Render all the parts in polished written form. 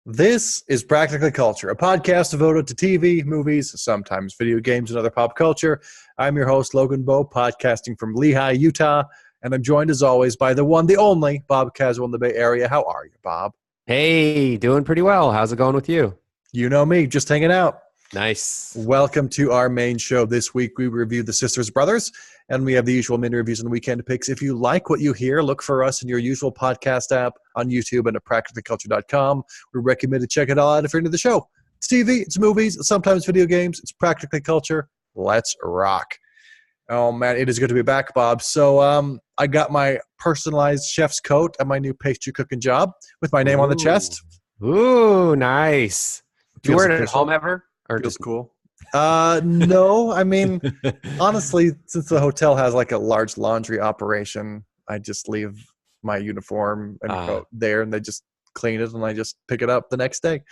This is Practically Culture, a podcast devoted to TV, movies, sometimes video games, and other pop culture. I'm your host, Logan Bo, podcasting from Lehigh, Utah, and I'm joined as always by the one, the only, Bob Caswell in the Bay Area. How are you, Bob? Hey, doing pretty well. How's it going with you? You know me, just hanging out. Nice. Welcome to our main show. This week we review The Sisters Brothers, and we have the usual mini reviews and weekend picks. If you like what you hear, look for us in your usual podcast app, on YouTube, and at practicallyculture.com. We recommend to check it all out if you're into the show. It's TV, it's movies, it's sometimes video games. It's Practically Culture. Let's rock. Oh, man, it is good to be back, Bob. So I got my personalized chef's coat at my new pastry cooking job with my name on the chest. Ooh, nice. Do you wear it at official. home ever? Or Feels just cool. No, I mean, honestly, since the hotel has like a large laundry operation, I just leave my uniform and coat there, and they just clean it, and I just pick it up the next day.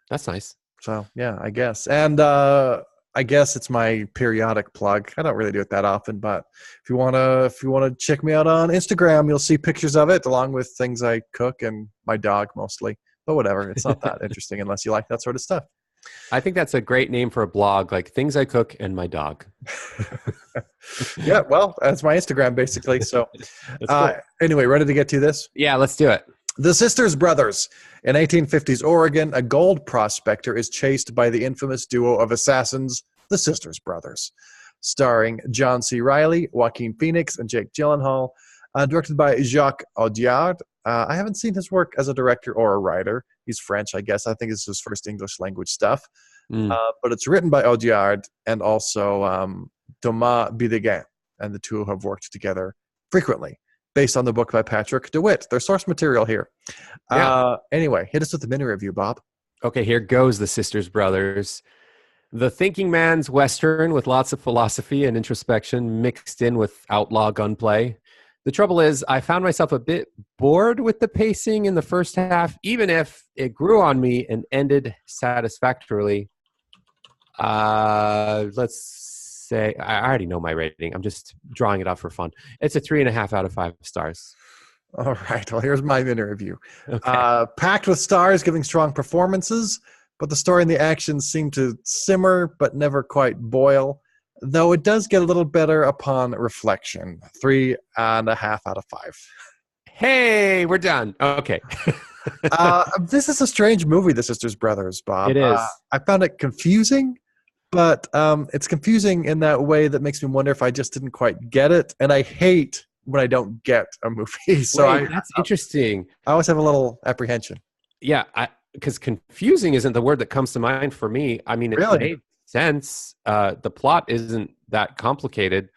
That's nice. So yeah, I guess. And I guess it's my periodic plug. I don't really do it that often, but if you wanna check me out on Instagram, you'll see pictures of it along with things I cook and my dog mostly. But whatever, it's not that interesting unless you like that sort of stuff. I think that's a great name for a blog, like Things I Cook and My Dog. Yeah, well, that's my Instagram basically. So cool. Anyway, ready to get to this? Yeah, let's do it. The Sisters Brothers. In 1850s Oregon, a gold prospector is chased by the infamous duo of assassins, the Sisters Brothers. Starring John C. Reilly, Joaquin Phoenix, and Jake Gyllenhaal. Directed by Jacques Audiard. I haven't seen his work as a director or a writer. He's French, I guess. I think it's his first English language stuff. But it's written by Audiard and also Thomas Bidegain. And the two have worked together frequently, based on the book by Patrick DeWitt. Their source material here. Yeah. Anyway, hit us with the mini review, Bob. Okay, here goes The Sisters Brothers. The thinking man's Western with lots of philosophy and introspection mixed in with outlaw gunplay. The trouble is, I found myself a bit bored with the pacing in the first half, even if it grew on me and ended satisfactorily. Let's say, I already know my rating. I'm just drawing it up for fun. It's a 3.5 out of 5 stars. All right. Well, here's my mini review. Okay. Packed with stars giving strong performances, but the story and the action seem to simmer but never quite boil. Though it does get a little better upon reflection. 3.5 out of 5. Hey, we're done. Okay. This is a strange movie, The Sisters Brothers, Bob. It is. I found it confusing, but it's confusing in that way that makes me wonder if I just didn't quite get it. And I hate when I don't get a movie. So That's interesting. I always have a little apprehension. Yeah, because confusing isn't the word that comes to mind for me. I mean, it Really? made sense. The plot isn't that complicated.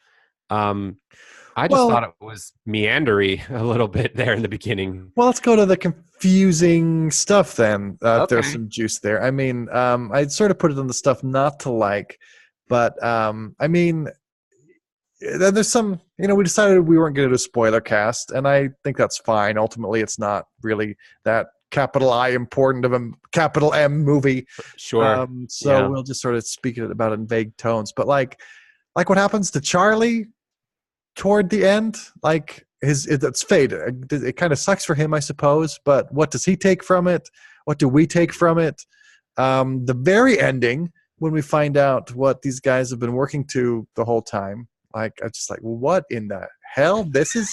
I just thought it was meandery a little bit there in the beginning. Well, let's go to the confusing stuff then. If there's Okay. some juice there. I mean, I'd sort of put it on the stuff not to like, but I mean, there's some, we decided we weren't going to do a spoiler cast, and I think that's fine. Ultimately, it's not really that capital I important of a capital M movie. Sure. We'll just sort of speak about it in vague tones. But like what happens to Charlie toward the end, it's fate. It kind of sucks for him, I suppose. But what does he take from it? What do we take from it? The very ending, when we find out what these guys have been working to the whole time, I'm just like, what in the hell? This is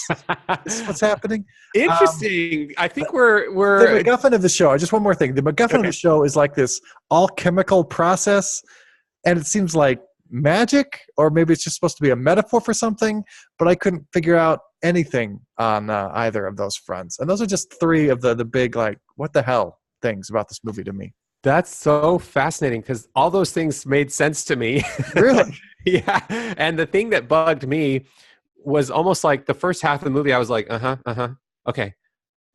what's happening. Interesting. I think the we're MacGuffin of the show. Just one more thing. The MacGuffin of the show is like this alchemical process, and it seems like magic, or maybe it's just supposed to be a metaphor for something, but I couldn't figure out anything on either of those fronts. And those are just three of the big, what the hell things about this movie to me. That's so fascinating because all those things made sense to me. Really? Yeah. And the thing that bugged me was almost like the first half of the movie, I was like, okay.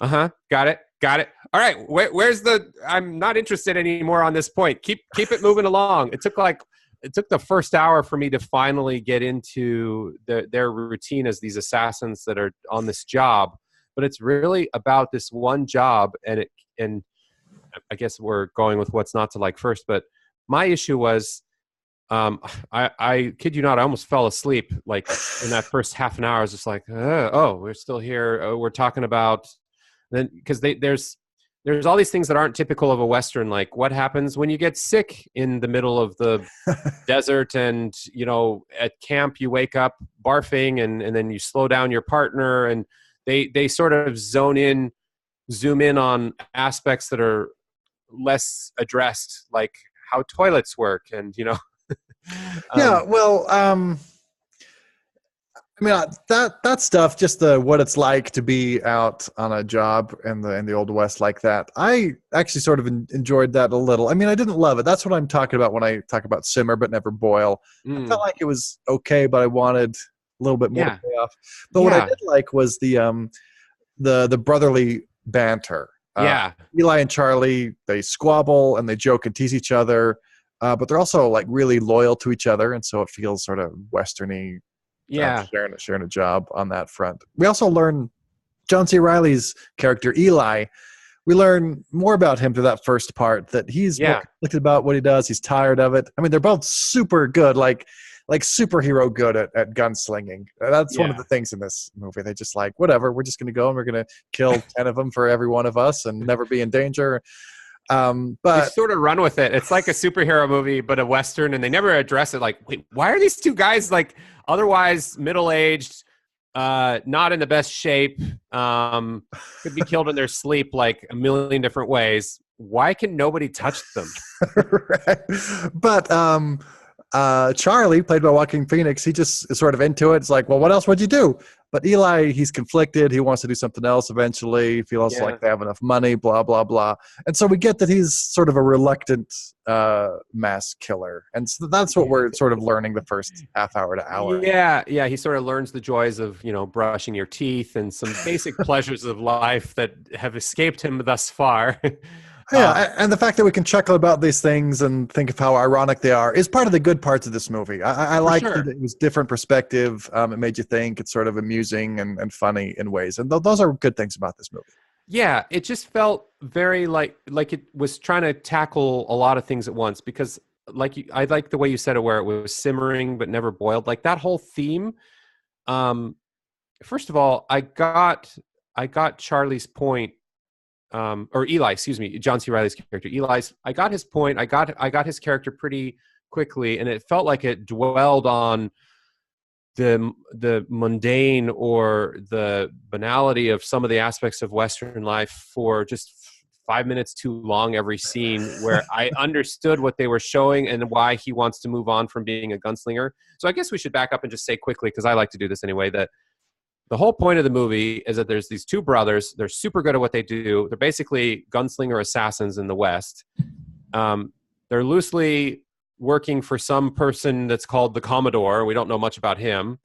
Got it. All right. Where's I'm not interested anymore on this point. Keep it moving along. It took the first hour for me to finally get into their routine as these assassins that are on this job. But it's really about this one job, and I guess we're going with what's not to like first, but my issue was, I kid you not, I almost fell asleep. Like in that first half an hour, I was just like, oh, we're still here. We're talking about then, because there's there's all these things that aren't typical of a Western, like what happens when you get sick in the middle of the desert, and at camp you wake up barfing, and then you slow down your partner, and they sort of zoom in on aspects that are less addressed, like how toilets work, and Yeah, well, I mean, that stuff, just what it's like to be out on a job in the Old West like that. I actually sort of enjoyed that a little. I mean, I didn't love it. That's what I'm talking about when I talk about simmer but never boil. I felt like it was okay, but I wanted a little bit more payoff. But what I did like was the brotherly banter. Eli and Charlie, they squabble and they joke and tease each other, but they're also like really loyal to each other, and so it feels sort of westerny. Sharing a job on that front. We also learn John C. Reilly's character Eli. We learn more about him through that first part, that he's more conflicted about what he does. He's tired of it. I mean, they're both super good, like superhero good at gunslinging. That's one of the things in this movie. They just like, whatever, we're just going to go and we're going to kill 10 of them for every one of us and never be in danger. But they sort of run with it. It's like a superhero movie, but a Western, and they never address it. Like, wait, why are these two guys like otherwise middle-aged, not in the best shape, could be killed in their sleep like a million different ways? Why can nobody touch them? Right. But Charlie, played by Joaquin Phoenix, he just is sort of into it. It's like, well, what else would you do? But Eli, he's conflicted. He wants to do something else eventually. He feels like they have enough money, blah, blah, blah. And so we get that he's sort of a reluctant mass killer. And so that's what we're sort of learning the first half hour to hour. Yeah. He sort of learns the joys of, brushing your teeth and some basic pleasures of life that have escaped him thus far. Yeah, and the fact that we can chuckle about these things and think of how ironic they are is part of the good parts of this movie. I like that it was different perspective. It made you think. It's sort of amusing and funny in ways. And those are good things about this movie. Yeah, it just felt very like it was trying to tackle a lot of things at once, because I like the way you said it, where it was simmering but never boiled. Like that whole theme. First of all, I got Charlie's point. Or Eli, excuse me, John C. Reilly's character. I got his point. I got his character pretty quickly, and it felt like it dwelled on the mundane or the banality of some of the aspects of Western life for just 5 minutes too long every scene, where I understood what they were showing and why he wants to move on from being a gunslinger. So I guess we should back up and just say quickly, because I like to do this anyway, that the whole point of the movie is that there's these two brothers. They're super good at what they do. They're basically gunslinger assassins in the West. They're loosely working for some person that's called the Commodore. We don't know much about him,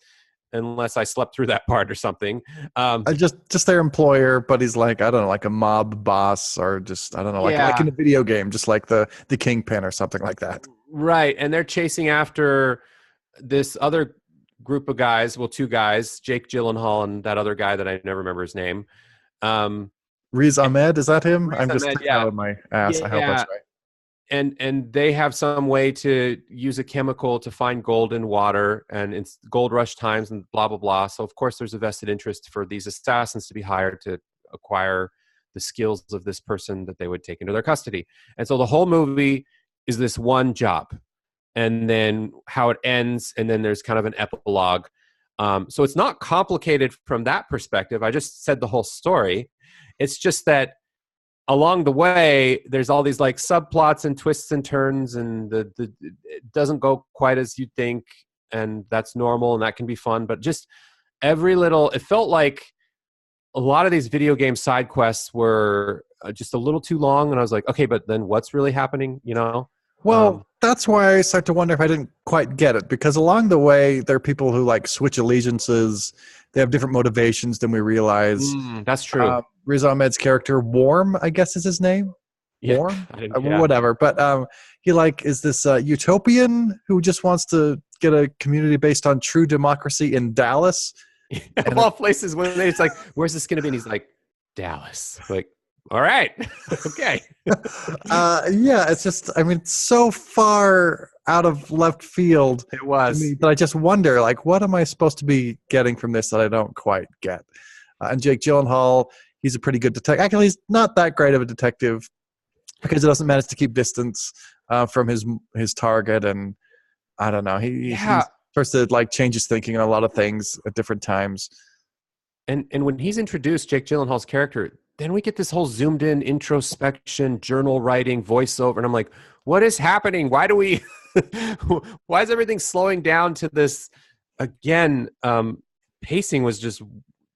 unless I slept through that part or something. Just their employer, but he's like, I don't know, like a mob boss, or just, I don't know, like in a video game, just like the Kingpin or something like that. Right, and they're chasing after this other group of guys, two guys, Jake Gyllenhaal and that other guy that I never remember his name. Riz Ahmed, is that him? Riz I'm just Ahmed, out of my ass. I hope that's right. And they have some way to use a chemical to find gold in water, and it's gold rush times and blah, blah, blah. So of course there's a vested interest for these assassins to be hired to acquire the skills of this person that they would take into their custody. And so the whole movie is this one job, and then how it ends, and then there's kind of an epilogue. So it's not complicated from that perspective. I just said the whole story. It's just that along the way, there's all these like subplots and twists and turns, and it doesn't go quite as you'd think, and that's normal, and that can be fun. But just every little, it felt like a lot of these video game side quests were just a little too long, and I was like, okay, but then what's really happening, Well, that's why I start to wonder if I didn't quite get it, because along the way, there are people who like switch allegiances. They have different motivations than we realize. That's true. Riz Ahmed's character, Warm, I guess is his name. Yeah, Warm? Whatever. But he like is this utopian who just wants to get a community based on true democracy in Dallas. Of all places, when it's like, where's this going to be? And he's like, Dallas. Like, all right. Okay. Yeah, it's just, I mean, it's so far out of left field. It was. But I just wonder, like, what am I supposed to be getting from this that I don't quite get? And Jake Gyllenhaal, he's a pretty good detective. Actually, he's not that great of a detective because he doesn't manage to keep distance from his target, and I don't know. He starts to like change his thinking on a lot of things at different times. And when he's introduced, Jake Gyllenhaal's character, then we get this whole zoomed in introspection, journal writing, voiceover, and I'm like, what is happening? Why do we? Why is everything slowing down to this? Again, pacing was just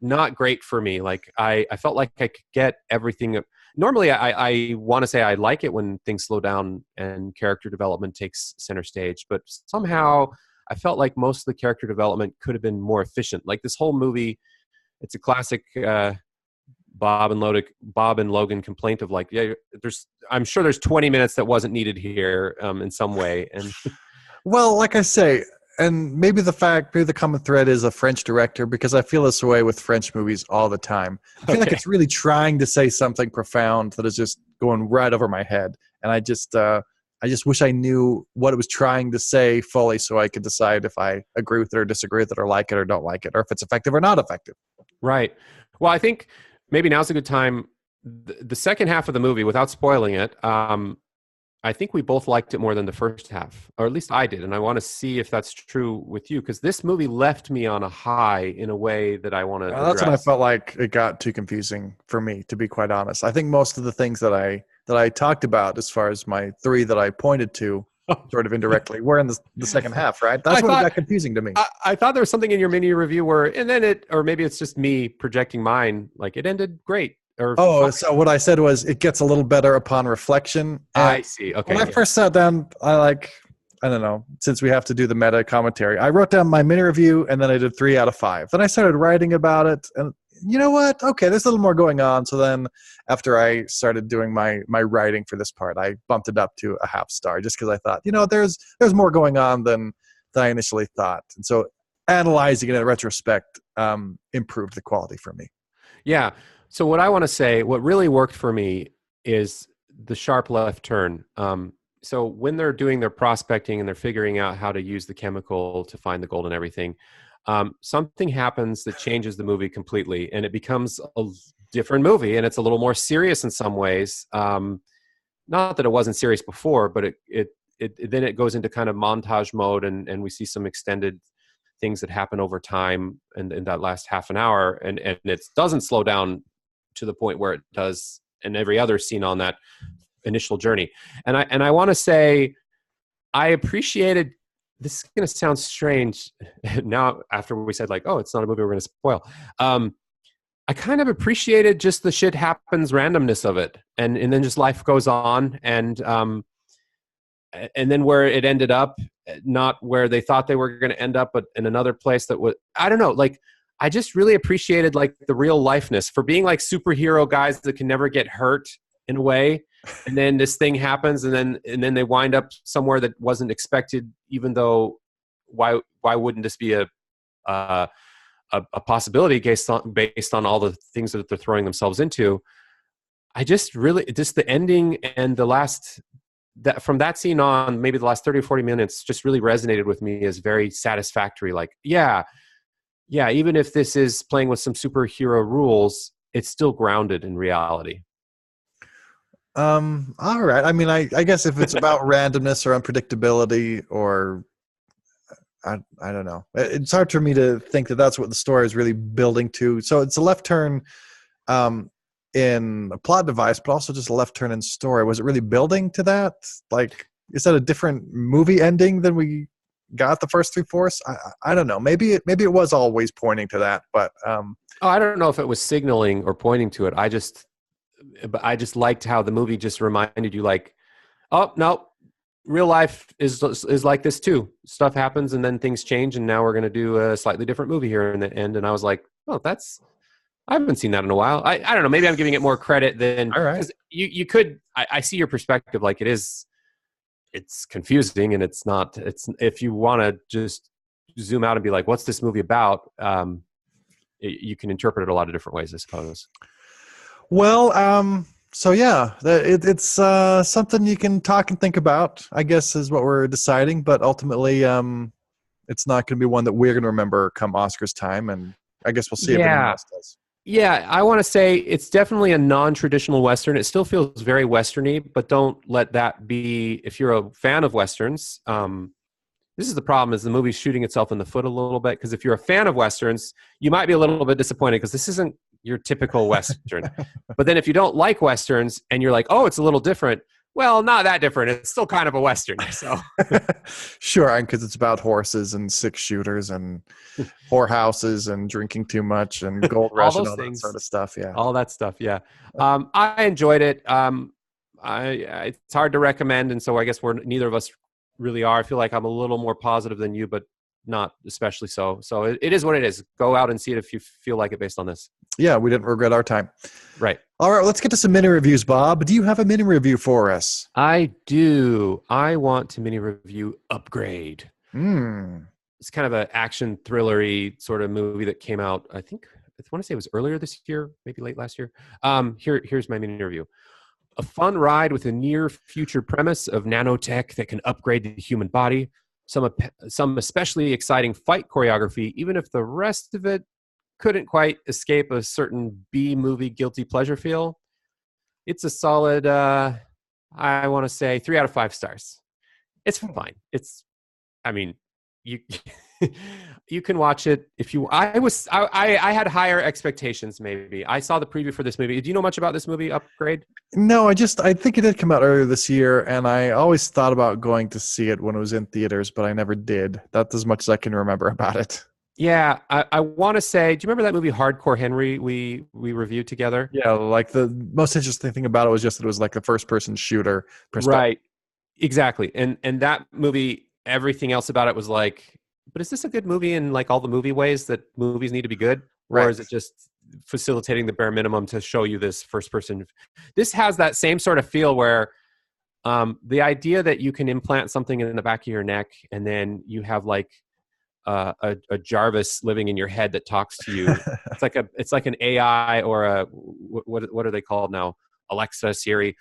not great for me. Like I felt like I could get everything. Normally, I want to say I like it when things slow down and character development takes center stage, but somehow I felt like most of the character development could have been more efficient. Like this whole movie, it's a classic Bob and Logan complaint of like, yeah, I'm sure there's 20 minutes that wasn't needed here in some way. And well, like I say, and maybe the common thread is a French director, because I feel this way with French movies all the time. I feel like it's really trying to say something profound that is just going right over my head. And I just wish I knew what it was trying to say fully so I could decide if I agree with it or disagree with it or like it or don't like it, or if it's effective or not effective. Right. Well, I think maybe now's a good time. The second half of the movie, without spoiling it, I think we both liked it more than the first half, or at least I did. And I want to see if that's true with you, because this movie left me on a high in a way that I want to address. That's when I felt like it got too confusing for me, to be quite honest. I think most of the things that I talked about, as far as my three that I pointed to, sort of indirectly, were in the second half, right? That's what got confusing to me. I thought there was something in your mini review where, and then or maybe it's just me projecting mine, like it ended great. So what I said was it gets a little better upon reflection. I see. Okay. When I first sat down, I don't know, since we have to do the meta commentary, I wrote down my mini review and then I did 3 out of 5. Then I started writing about it, and you know what? Okay, there's a little more going on. So then after I started doing my writing for this part, I bumped it up to a half star, just because I thought, there's more going on than I initially thought. And so analyzing it in retrospect improved the quality for me. Yeah. So what I want to say, what really worked for me is the sharp left turn. So when they're doing their prospecting and they're figuring out how to use the chemical to find the gold and everything, something happens that changes the movie completely, and it becomes a different movie, and it's a little more serious in some ways. Not that it wasn't serious before, but it then it goes into kind of montage mode, and we see some extended things that happen over time and in that last half an hour, and it doesn't slow down to the point where it does in every other scene on that initial journey. And I want to say I appreciated, this is going to sound strange now after we said like, oh, it's not a movie we're going to spoil. I kind of appreciated just the shit happens randomness of it. And then just life goes on. And then where it ended up, not where they thought they were going to end up, but in another place that was, I don't know, like, I just really appreciated like the real lifeness for being like superhero guys that can never get hurt in a way. And then this thing happens, and then they wind up somewhere that wasn't expected, even though why wouldn't this be a possibility based on all the things that they're throwing themselves into? I just the ending and from that scene on, maybe the last 30 or 40 minutes just really resonated with me as very satisfactory. Like, yeah, even if this is playing with some superhero rules, it's still grounded in reality. All right. I mean, I guess if it's about randomness or unpredictability, or I don't know, it's hard for me to think that that's what the story is really building to. So it's a left turn in a plot device, but also just a left turn in story. Was it really building to that? Like, is that a different movie ending than we got the first 3/4? I don't know. Maybe it was always pointing to that, but I don't know if it was signaling or pointing to it. I just liked how the movie just reminded you, like, oh no, real life is like this too. Stuff happens and then things change, and now we're going to do a slightly different movie here in the end. And I was like, oh, I haven't seen that in a while. I don't know. Maybe I'm giving it more credit than, all right. 'Cause you could. I see your perspective. Like it's confusing, and it's not. It's, if you want to just zoom out and be like, what's this movie about? You can interpret it a lot of different ways, I suppose. Well, so yeah, it's something you can talk and think about, I guess, is what we're deciding. But ultimately, it's not going to be one that we're going to remember come Oscars time, and I guess we'll see if anyone else does. Yeah, I want to say it's definitely a non-traditional Western. It still feels very Westerny, but don't let that be, if you're a fan of Westerns, this is the problem, is the movie's shooting itself in the foot a little bit, because if you're a fan of Westerns, you might be a little bit disappointed because this isn't your typical Western. But then if you don't like Westerns and you're like, oh, it's a little different, well, not that different. It's still kind of a Western. So Sure, and because it's about horses and six shooters and whorehouses and drinking too much and gold rush and all that sort of stuff. Yeah, all that stuff. Yeah, I enjoyed it. It's hard to recommend, and so I guess neither of us really are. I feel like I'm a little more positive than you, but not especially so. So it is what it is. Go out and see it if you feel like it based on this. Yeah, we didn't regret our time. Right. All right, let's get to some mini reviews, Bob. Do you have a mini review for us? I do. I want to mini review Upgrade. It's kind of an action thrillery sort of movie that came out, I want to say it was earlier this year, maybe late last year. Here's my mini review. A fun ride with a near future premise of nanotech that can upgrade the human body. Some especially exciting fight choreography, even if the rest of it couldn't quite escape a certain B-movie guilty pleasure feel. It's a solid, I want to say 3 out of 5 stars. It's fine. You you can watch it if you. I had higher expectations. Maybe I saw the preview for this movie. Do you know much about this movie, Upgrade? No, I think it did come out earlier this year, and I always thought about going to see it when it was in theaters, but I never did. That's as much as I can remember about it. Yeah, I want to say, do you remember that movie Hardcore Henry we reviewed together? Yeah, like the most interesting thing about it was just that it was like the first person shooter perspective. Right. Exactly. And that movie, everything else about it was like, but is this a good movie in like all the movie ways that movies need to be good? Or is it just facilitating the bare minimum to show you this first person? This has that same sort of feel where the idea that you can implant something in the back of your neck and then you have like a Jarvis living in your head that talks to you. It's like an AI or a what are they called now? Alexa, Siri,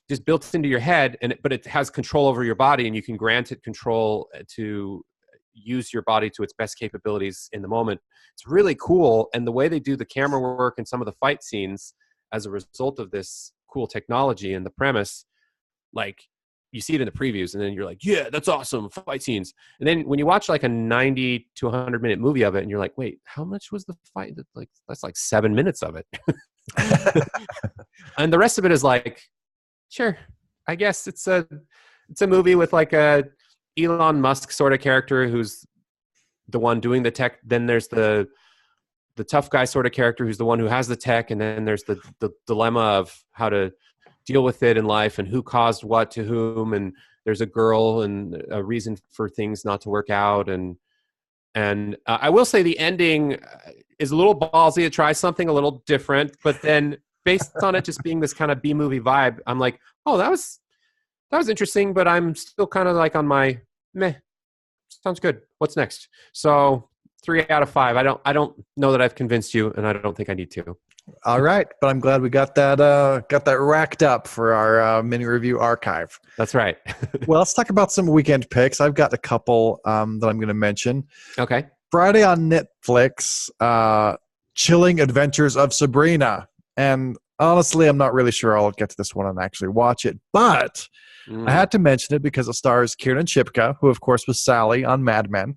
just built into your head, but it has control over your body, and you can grant it control to use your body to its best capabilities in the moment. It's really cool, and the way they do the camera work and some of the fight scenes as a result of this cool technology and the premise, like. You see it in the previews, and then you're like, yeah, that's awesome, fight scenes. And then when you watch like a 90 to 100-minute movie of it, and you're like, wait, how much was the fight? That's like 7 minutes of it. And the rest of it is like, sure, I guess it's a movie with like a Elon Musk sort of character who's the one doing the tech. Then there's the tough guy sort of character who's the one who has the tech, and then there's the dilemma of how to deal with it in life and who caused what to whom, and there's a girl and a reason for things not to work out, and I will say the ending is a little ballsy. It tries something a little different, but then based on it just being this kind of B-movie vibe, I'm like, oh, that was interesting, but I'm still kind of like on my meh, sounds good, what's next? So 3 out of 5. I don't know that I've convinced you, and I don't think I need to. All right, but I'm glad we got that racked up for our mini review archive. That's right. Well, let's talk about some weekend picks. I've got a couple that I'm going to mention. Okay. Friday on Netflix, Chilling Adventures of Sabrina. And honestly, I'm not really sure I'll get to this one and actually watch it, but I had to mention it because it stars Kiernan Shipka, who of course was Sally on Mad Men.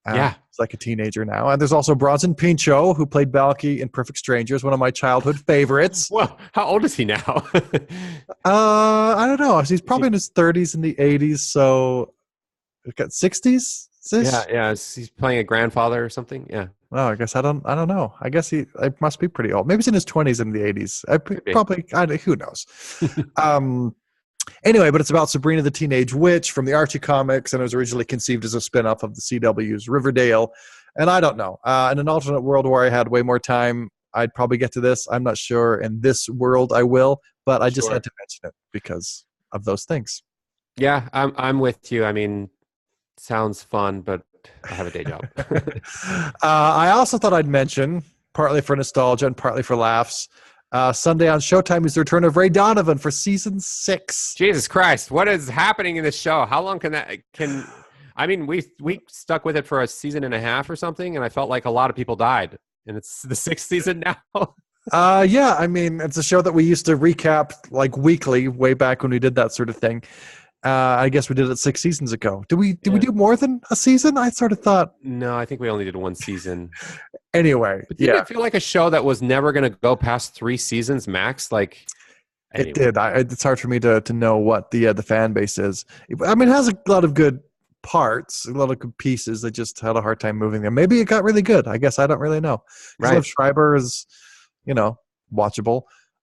Yeah. He's like a teenager now. And there's also Bronson Pinchot, who played Balky in Perfect Strangers, one of my childhood favorites. Well, how old is he now? I don't know. He's probably in his 30s and the 80s, so we've got 60s? Yeah. He's playing a grandfather or something. Yeah. Oh, I guess I don't know. I guess he must be pretty old. Maybe he's in his 20s and the 80s. Who knows? Anyway, but it's about Sabrina the Teenage Witch from the Archie comics, and it was originally conceived as a spinoff of the CW's Riverdale. And I don't know. In an alternate world where I had way more time, I'd probably get to this. I'm not sure. In this world, I will, but I just had to mention it because of those things. Yeah, I'm with you. I mean, sounds fun, but I have a day job. I also thought I'd mention, partly for nostalgia and partly for laughs, Sunday on Showtime is the return of Ray Donovan for season 6. Jesus Christ, what is happening in this show? How long I mean, we stuck with it for a season and a half or something, and I felt like a lot of people died. and it's the 6th season now. Yeah, I mean, it's a show that we used to recap like weekly way back when we did that sort of thing. I guess we did it 6 seasons ago. Did we do more than a season? I sort of thought. No, I think we only did 1 season. Anyway, but didn't it feel like a show that was never going to go past 3 seasons max? Like, anyway. It did. It's hard for me to know what the fan base is. I mean, it has a lot of good parts, a lot of good pieces. They just had a hard time moving them. Maybe it got really good. I guess I don't really know. Right. Liv Schreiber is, watchable,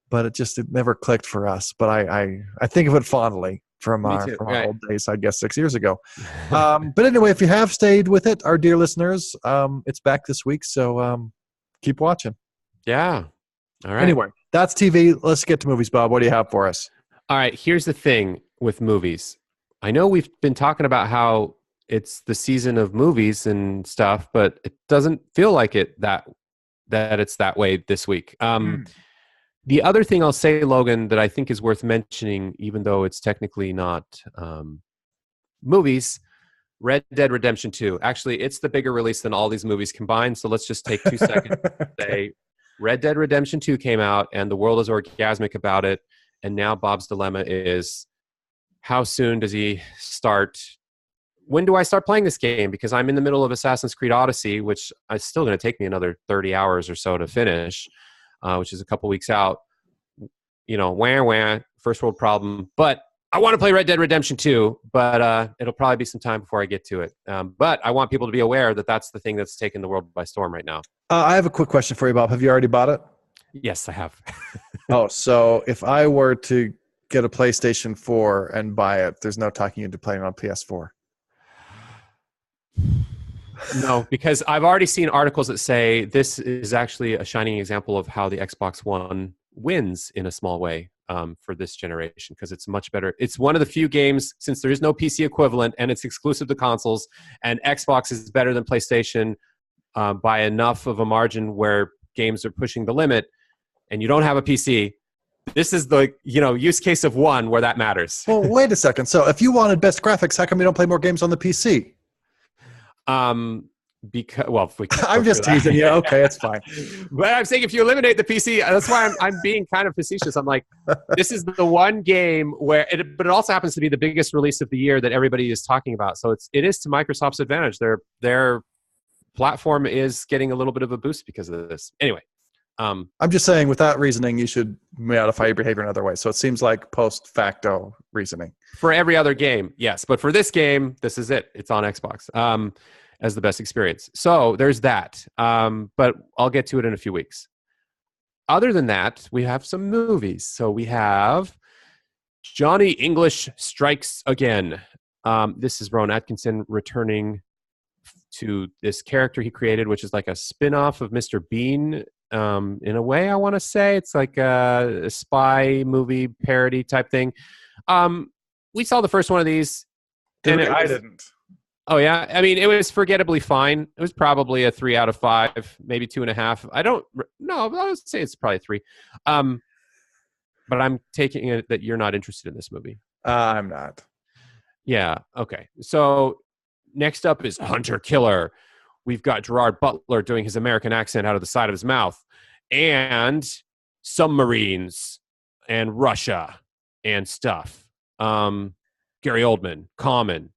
but it never clicked for us. But I think of it fondly from our old days, I guess 6 years ago. But anyway, if you have stayed with it, our dear listeners, it's back this week, so keep watching. Yeah. All right. Anyway, that's TV. Let's get to movies, Bob. What do you have for us? All right. Here's the thing with movies. I know we've been talking about how it's the season of movies and stuff, but it doesn't feel like it that it's that way this week. The other thing I'll say, Logan, that I think is worth mentioning, even though it's technically not movies, Red Dead Redemption 2. Actually, it's the bigger release than all these movies combined. So let's just take 2 seconds to say Red Dead Redemption 2 came out and the world is orgasmic about it. And now Bob's dilemma is, how soon does he start? When do I start playing this game? Because I'm in the middle of Assassin's Creed Odyssey, which is still going to take me another 30 hours or so to finish, which is a couple weeks out. Wah, first world problem. But I want to play Red Dead Redemption 2, but it'll probably be some time before I get to it. But I want people to be aware that that's the thing that's taking the world by storm right now. I have a quick question for you, Bob. Have you already bought it? Yes, I have. Oh, so if I were to get a PlayStation 4 and buy it, there's no talking you into playing on PS4? No, because I've already seen articles that say this is actually a shining example of how the Xbox One wins in a small way for this generation, because it's much better. It's one of the few games, since there is no PC equivalent and it's exclusive to consoles, and Xbox is better than PlayStation by enough of a margin where games are pushing the limit and you don't have a PC. This is the use case of one where that matters. Well, wait a second. So if you wanted best graphics, how come you don't play more games on the PC? Because I'm just teasing you. Okay, it's fine. But I'm saying if you eliminate the PC, that's why I'm being kind of facetious. I'm like, this is the one game where but it also happens to be the biggest release of the year that everybody is talking about. So it is to Microsoft's advantage. Their platform is getting a little bit of a boost because of this. Anyway. I'm just saying, with that reasoning, you should modify your behavior in other ways. So it seems like post-facto reasoning. For every other game, yes. But for this game, this is it. It's on Xbox as the best experience. So there's that. But I'll get to it in a few weeks. Other than that, we have some movies. So we have Johnny English Strikes Again. This is Rowan Atkinson returning to this character he created, which is like a spin-off of Mr. Bean. In a way, I want to say it's like a spy movie parody type thing. We saw the first one of these. I didn't. Oh yeah, I mean, it was forgettably fine. It was probably a 3 out of 5, maybe 2.5. I would say it's probably 3. But I'm taking it that you're not interested in this movie. I'm not. Yeah. Okay. So next up is Hunter Killer. We've got Gerard Butler doing his American accent out of the side of his mouth, and submarines and Russia and stuff. Gary Oldman, Common.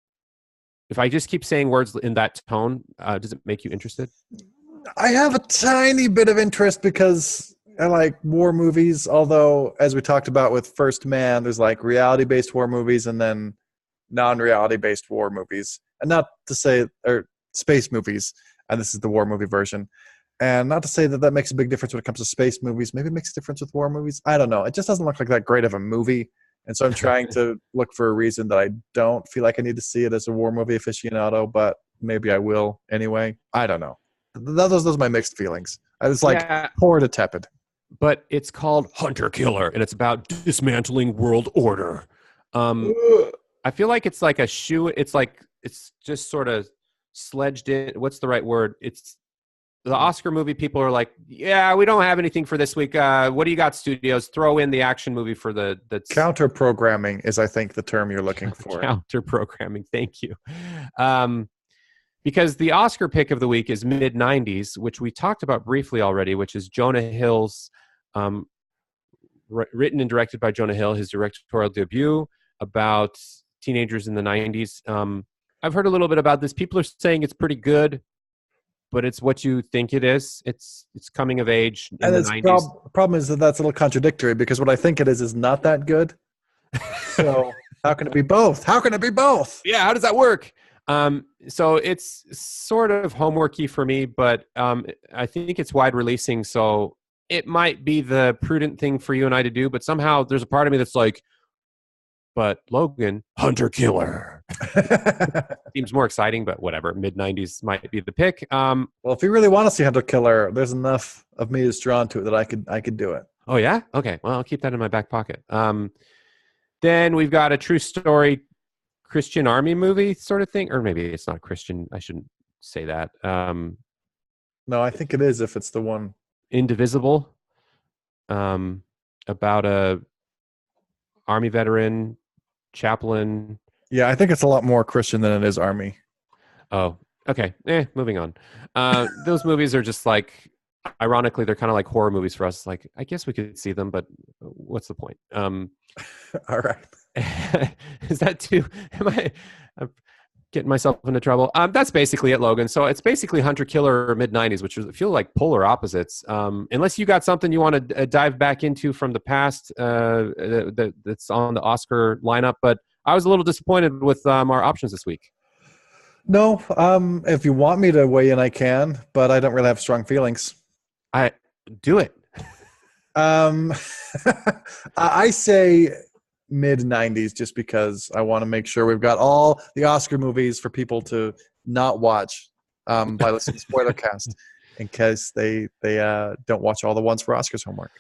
If I just keep saying words in that tone, does it make you interested? I have a tiny bit of interest because I like war movies, although, as we talked about with First Man, there's like reality-based war movies and then non-reality-based war movies. And not to say, or space movies, and this is the war movie version. And not to say that makes a big difference when it comes to space movies. Maybe it makes a difference with war movies. I don't know. It just doesn't look like that great of a movie. And so I'm trying to look for a reason that I don't feel like I need to see it as a war movie aficionado, but maybe I will anyway. I don't know. Those are my mixed feelings. I was like, poor to tepid. But it's called Hunter Killer, and it's about dismantling world order. I feel like it's like a shoe. It's just sort of sledged in. What's the right word? It's the Oscar movie. People are like, yeah, we don't have anything for this week. What do you got, studios? Throw in the action movie for that's counter programming is, I think, the term you're looking for. Counter programming. Thank you. because the Oscar pick of the week is mid-90s, which we talked about briefly already, which is Jonah Hill's, written and directed by Jonah Hill, his directorial debut about teenagers in the 90s. I've heard a little bit about this. People are saying it's pretty good, but it's what you think it is. It's coming of age in the 90s. Problem is that's a little contradictory because what I think it is not that good. So how can it be both? How can it be both? Yeah, how does that work? So it's sort of homeworky for me, but I think it's wide releasing, so it might be the prudent thing for you and I to do, but somehow there's a part of me that's like, but Logan, Hunter Killer. Seems more exciting, but whatever. Mid-90s might be the pick. Well, if you really want to see Hunter Killer, there's enough of me that's drawn to it that I could do it. Oh, yeah? Okay. Well, I'll keep that in my back pocket. Then we've got a true story Christian army movie sort of thing. Or maybe it's not Christian. I shouldn't say that. No, I think it is if it's the one. Indivisible. About a army veteran, chaplain. Yeah, I think it's a lot more Christian than it is army. Oh, okay. Moving on. Those movies are just like, ironically, they're kind of like horror movies for us. Like, I guess we could see them, but what's the point? All right. Is that too? I'm getting myself into trouble. That's basically it, Logan. So it's basically Hunter Killer mid-90s, which feel like polar opposites. Unless you got something you want to dive back into from the past that's on the Oscar lineup. But I was a little disappointed with our options this week. No, if you want me to weigh in, I can, but I don't really have strong feelings. I do it. I say mid-90s just because I want to make sure we've got all the Oscar movies for people to not watch by listening to Spoiler Cast in case they don't watch all the ones for Oscars homework.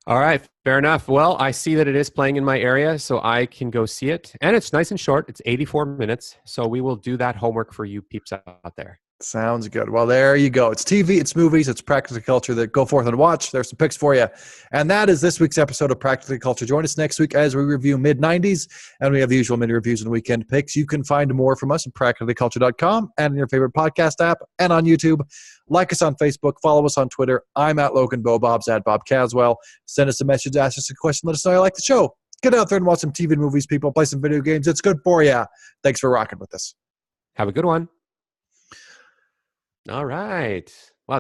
All right, fair enough. Well, I see that it is playing in my area, so I can go see it. And it's nice and short. It's 84 minutes, so we will do that homework for you peeps out there. Sounds good. Well, there you go. It's TV, it's movies, it's Practically Culture that go forth and watch. There's some picks for you. And that is this week's episode of Practically Culture. Join us next week as we review mid-90s, and we have the usual mini reviews and weekend picks. You can find more from us at practicallyculture.com and in your favorite podcast app and on YouTube. Like us on Facebook. Follow us on Twitter. I'm at Logan Bo. Bob's at Bob Caswell. Send us a message, ask us a question, let us know you like the show. Get out there and watch some TV and movies, people. Play some video games. It's good for you. Thanks for rocking with us. Have a good one. All right. Wow.